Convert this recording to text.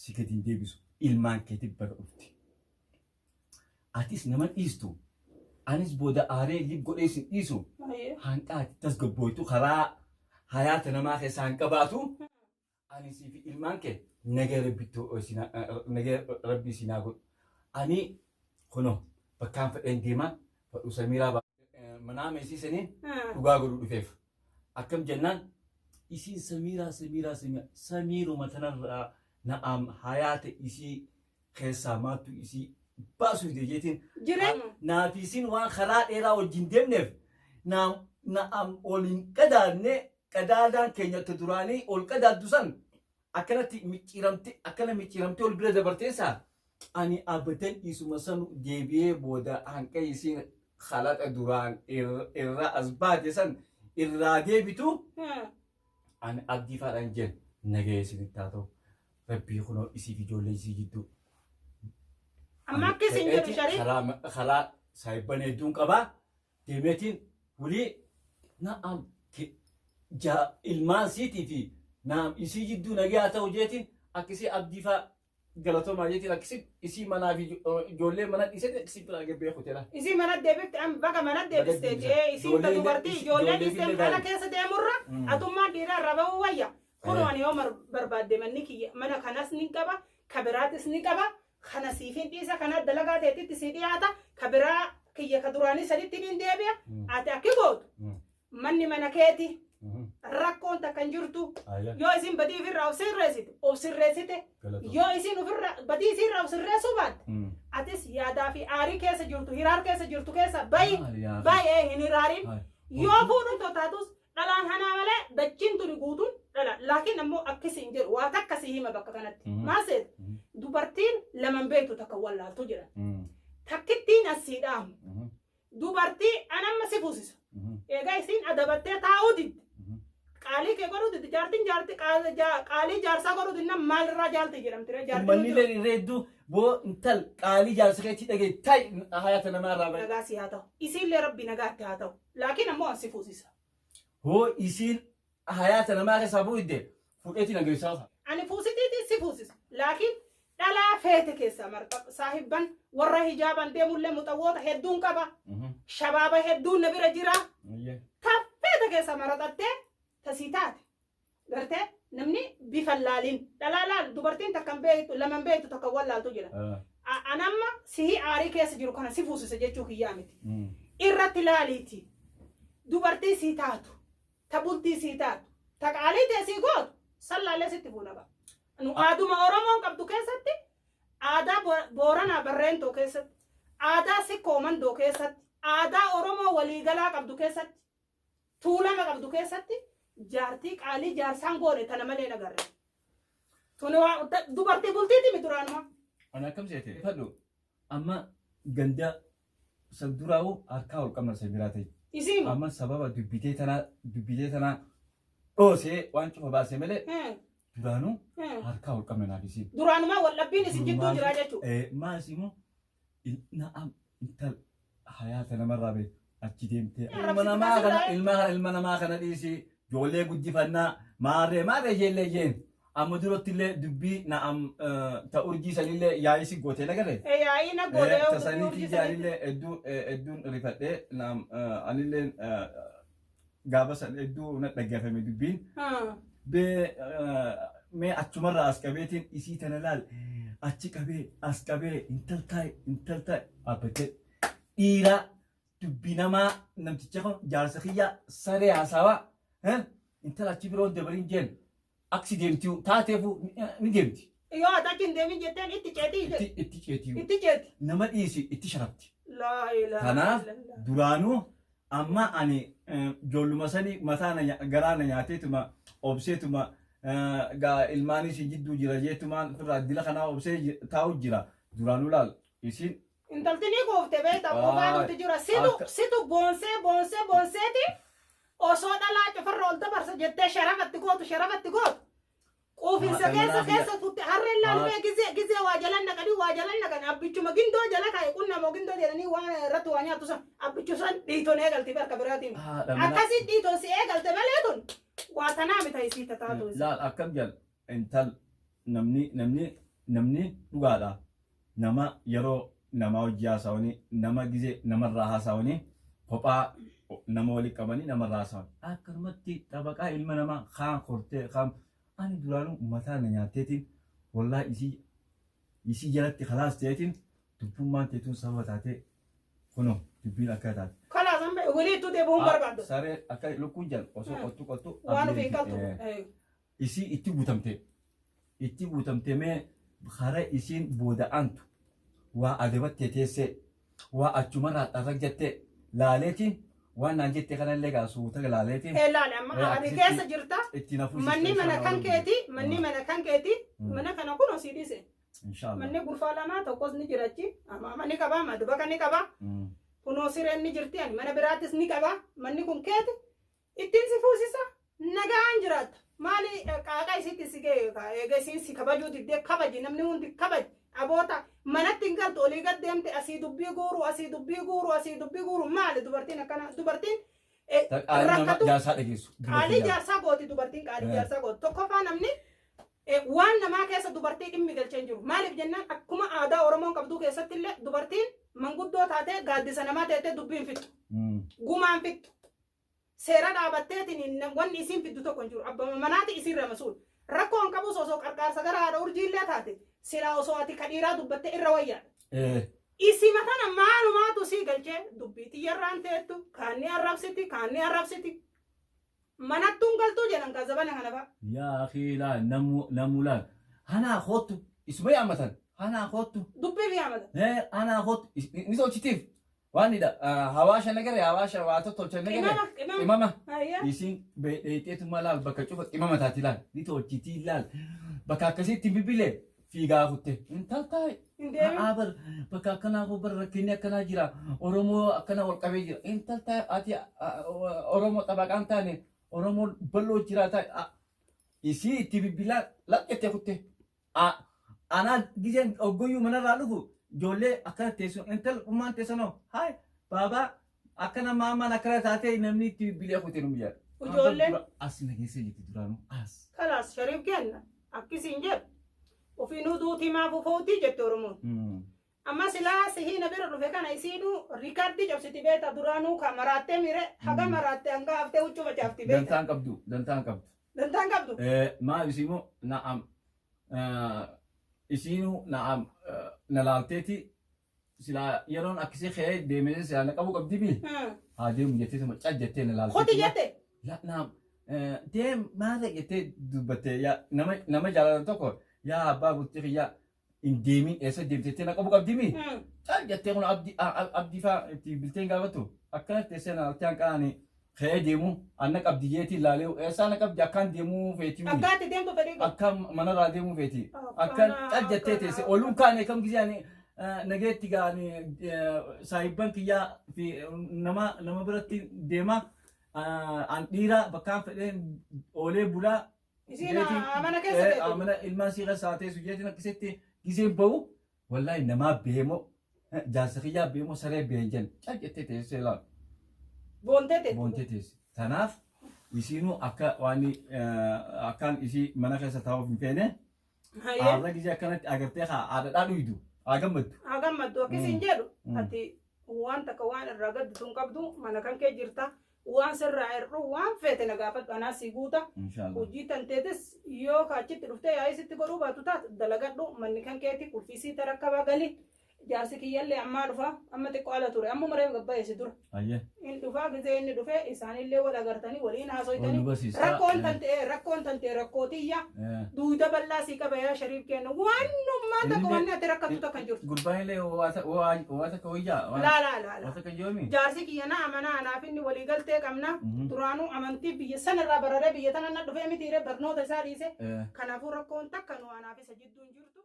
سكتين ديبسو إلمان كتب برؤفتي أتيس نمان إستو أنيس بودا آري لب قريس إيسو هانكات تسقبويتو خراء حياتنا ما خيس هانكباتو أنيس في إلمان كي نجار بيتو سينا نجار ربي سيناغو أني خنو بكام فإن ديما فأسميرا منام إسي سنين تغاغرو دفيف أكم جنان إسي سميرو مثلا نعم حياة إسي خساماتو إسي باسو ديجيتين جرين نافيسين وان خلاء إيرا والجندم نف نعم أولين كدادان كينيا تدراني أول كداد دوسان أكنا ميكيرمتي والبلد برتيسا أني أبتن إسو مسانو ديبيه بودا هنكا يسين خلاء دران إرا أزباد يسان إرا ديبتو أنا أبدي فارنجن نجاي سنتاتو ربي خنو إسي فيديو ليسي جدو أما كيسين جرو شريف خلا سايبان يدون كبا تيمتين ولي نعم جا المان سيتي في نعم إسي جدو نجاي أتو جيتين أكسي أبدي فا غلطو ما جيتين أكسي إسي منا في جولة منا إسي أكسي بلا جبيه ختلا إسي منا ديبت أم بقى منا ديبت إسي تدوبرتي جولة إسي أنا كيس ديمورة أتوما ديرا ربا ويا خلواني عمر برباد منك منا خناس نكبا خبرات نكبا خناسيفين إيسا خنا دلقات هتي تسيدي عتا خبرا كي كدراني سريت تبين ديبيا عتا كيبود مني منكيتي ركون تكنجرتو يو إسين بدي في الراو سير رسيت أو سير رسيته يو إسين في بدي سير راو سير رسو بعد أتس يادا في آري كيس جرتو هيرار كيس جرتو كيسا باي هنيرارين يو فونو توتاتوس دلان هنا ماله دچين تو نقودون دلا لكن نمو أكسين جر واتكسيه ما بقى كانت ما سيد دوبرتين لمن بيتو تكوّل لا تجرا تكتين السيدام دوبرتي أنا ما سيفوسيس إيجا يسين أدبتة تعودد قالي كيقولوا تجارتين جارتي قالي جارسا قولوا دينا مال رجال تجرم ترى جارتين مني لي ريدو بو انتل قالي جارسا كي تيجي تاي حياتنا ما رابع نجاسي هاتو يسين لربي نجات هاتو لكن أمو سيفوسيس هو يسين حياتنا ما حسابه يدي فوقتي نجيسها أنا فوسيتي سيفوسيس لكن لا فاتك سمرت صاحبا ورا حجابا ديمو اللي متوض هدون كبا شباب هدون نبي رجرا تفاتك سمرت تسيتات قرتي نمني بفلالين لا دوبرتين تكم بيت لمن بيت تكول لا تجرا أنا ما سهي عاري كيس جرو كنا سيفوسيس جيتشو كيامتي إرتلاليتي دوبرتي سيتاتو تبولتي سيتاتو تقالي تسيقود صلى الله ستبونا بقى nu aduma oromoon qabdu keessatti aadaa booranaa barreentoo keessatti aadaa sikkoomandoo keessatti aadaa oromoo waliigalaa qabdu keessatti tuulama qabdu keessatti jaartii qaalii jaarsaan goone tana malee nagarre tuni dubartii bultiiti mi duraanuma ana akkam seete fadhu amma ganda saduraawu harkaa ol qabna sabiraa ta'e isiima amma sababa dubbitee tanaa dhoosee waan cufa baasee malee duranu harka ol qabna naafisi duranuma wallabbiin isin jidduu jira jechuudha maasimu na'am intal hayaata namarraa beeku achi deemtee ilma namaa kana dhiisi ijoollee guddifannaa maarree ijeellee jeen amma duratti illee dubbii na'am ta urjii sanillee yaa'isi gootee nagarre yaa'ii na gootee tasaniitii jaanillee hedduun rifadhee na'am anillee gaafa san hedduu na dhaggeeffame dubbiin mee achumarraa as qabeetiin isii tana laal achi qabee as qabee intal taa'e dhaabbattee dhiiraa dubbii namaa namticha kun jaarsa kiyyaa saree haasawaa intal achi biroo dabariin jeen aksi deemtii taateefu ni deemti. Yoo atachiin deemin jetteen itti ceetii itti ceeti nama dhiisi itti sharafti. Kanaaf duraanuu amma ani ijoolluma sanii mataa garaana nyaateetuma obseetuma gaa ilmaanis jidduu jira jeetumaan firraa dila kanaa obsee taa'u jira duraanuu laal isin. Intaltini koofte beektaa qofaa nuti jira situ boonseeti osoo dhalaa cufarra ol dabarsa jettee sharafatti gootu quufinsa keessa tutte harreen laalmee gizee waa jalan naqanii abbichuma gindoo jala kaa'e qunnamoo gindoo jedhanii waan irratti waa nyaatu san abbichu san dhiitoon eegalti barka biraatiin akkasii dhiitoon si eegalte malee tun waa tanaa mita isii tataatu laal akkam jal intal namni namni dhugaadha. Nama yeroo nama hojii haasawanii nama gizee namarraa haasawanii kophaa nama walii qabanii namarraa haasawanii. Akkanumatti xabaqaa ilma namaa kaan kortee kaan ani duraanuu mataa na nyaatteetiin wallaa isii jalatti khalaas ta'eetiin dubbummaan teetuun sababa taatee kunoo dubbiin akka taate. Khalaas amma waliitu deebi'uun barbaadu. Saree akka lukkuun jala osoo qottu waan ofiin qabdu. isii itti guutamte mee hara isiin booda'antu waa adabattee teessee waa achumarraa dharrak jettee laaleetiin waan naan jettee kanallee gaasuuta laaleetiin. Laale amma ani keessa jirta. Manni mana kan keeti mana kana kun osii dhiise. Manni gurfaa lamaa tokkos ni jirachi amma ni qaba maduba kan ni qaba. Kunoo sireen ni jirti ani mana biraattis ni qaba manni kun keeti ittiin si fuusisa nagaan jiraata. Maali qaaqa isitti si eega isiin si kabajuu diddee kabaji namni hundi kabaji aboota manatti hin galtu olii gad deemte asii dubbii guuru maali dubartiin akkana dubartiin rakkatu qaalii jaarsaa gooti dubartiin qaalii jaarsaa gooti tokkoffaa namni waan namaa keessa dubartii dhimmi galchee jiru maaliif jennaan akkuma aadaa oromoon qabduu keessatti illee dubartiin manguddoo taatee gaaddisa namaa teettee dubbiin fixxu gumaan fixxu. Seera dhaabatteetiin wanni isiin fiddu tokko hin jiru. Abbaa manaati isiin ramasuun. Rakkoon qabus osoo qarqaarsa gara haadha urjiillee taate silaa osoo ati kadhiiraa dubbatte irra wayyaadha. Isi matana maalumaatu sii galchee dubbii xiyyarraan teettu kaanni arrabsiti. Manattuun galtuu jedhan gaazabana kana fa'a. Yaa akhiilaa namu laal. Hanaa hoottu isuma yaamatan. Hanaa hoottu. Dubbii fi yaamatan. Hanaa hoottu ni sochitiif. Wanida hawaasha nagare hawaasha waato tolcha nagare imama isin beeteetu malal bakka cufa imama taati laal ni tolchiti laal bakka akkasitti bibile fiigaa kutte intaltai abar bakka akkana ko bar rakkinni akkana jira oromoo akkana wal qabee jira intaltai ati oromoo tabaqaan taane oromoo ballo jira ta isi itti bibila lakkete kutte ana gizen oggoyu manarraa dhufu Jolle akkana teessu intal ummaan teessano hai baba akkana maamaan akkana taatee namni itti bilee kutee nu biyyaa. Ijoollee as nageessee jirti duraanuu as. Kalaas shariif kenna akkisiin jedhu ofiinuu duutii maa fufootii jette Oromoon. Amma silaa sihiina bira dhufe kana isiinuu riikaardii cabsiti beeta duraanuu ka maraattee mire haga maraattee hanga haftee huccuu facaafti beeta. Dantaan qabdu. Maa isiimoo na'am. Isinu naam nalalteti sila yaron akisi khaye demene sila naqabu qabdi bi hade mu jette sama cajjete nalalteti khoti jette la naam dem maada jette dubbate ya nama jalan tokko ya abba butti ya indemi esa demtete naqabu qabdi mi cajjete kun abdi fa ti bilten gabatu akkana tesena altan qani khaye demu anna qabdi jeti lalew esa naqab jakkan demu feti mi akkati demto fedi akkam mana raademu feti akkan cajjatteete se olun kaane kam gizani nageetti gaani saahiban kiyyaa fi nama biratti deema an dhiira bakkaan fedheen oolee bulaa mana keessa mana ilmaan siiqa saatee sujjeetiin akkasitti gizeen ba'u wallahi namaa beemo jaarsa kiyyaa beemo saree beenjan cajjatteete se laa boonteete tanaaf isiinuu akka waan akkaan isii mana keessa taa'uuf hin feene haadha gisee akkanatti agartee haadha dhuydu hagammaddu akkasiin jedhu ati waan takka waan irraa gaddu tun qabdu mana kan kee jirta waan sirraa hir'u waan feete na gaafadhu anaa si guuta hojii tanteetis yoo kaachitti dhuftee yaa'isitti godhuu baatu taate dalagadhu manni kan keeti kulfiisii tarakkabaa galii jaarsi kiyyallee ammaa dhufa amma xiqqoo ala ture amma mareef gabbaa'eesi dura inni dhufaa gisee inni dhufe isaanillee wal agartanii waliin haasoytanii rakkoon tantee rakkootiyya duuda bal'aa sii qaba yaa shariif kennu waanummaa takka wanni ati rakkattu takka jirtu. Gurbaanillee waa takka wayyaa. Laa jaarsi kiyya na amanaa anaaf inni walii galtee qabna duraanuu amantii biyya sanarraa bararee biyya tana na dhufee mitiiree barnoota isaa dhiise kanaafuu rakkoon takka nu anaaf isa jidduun jirtu.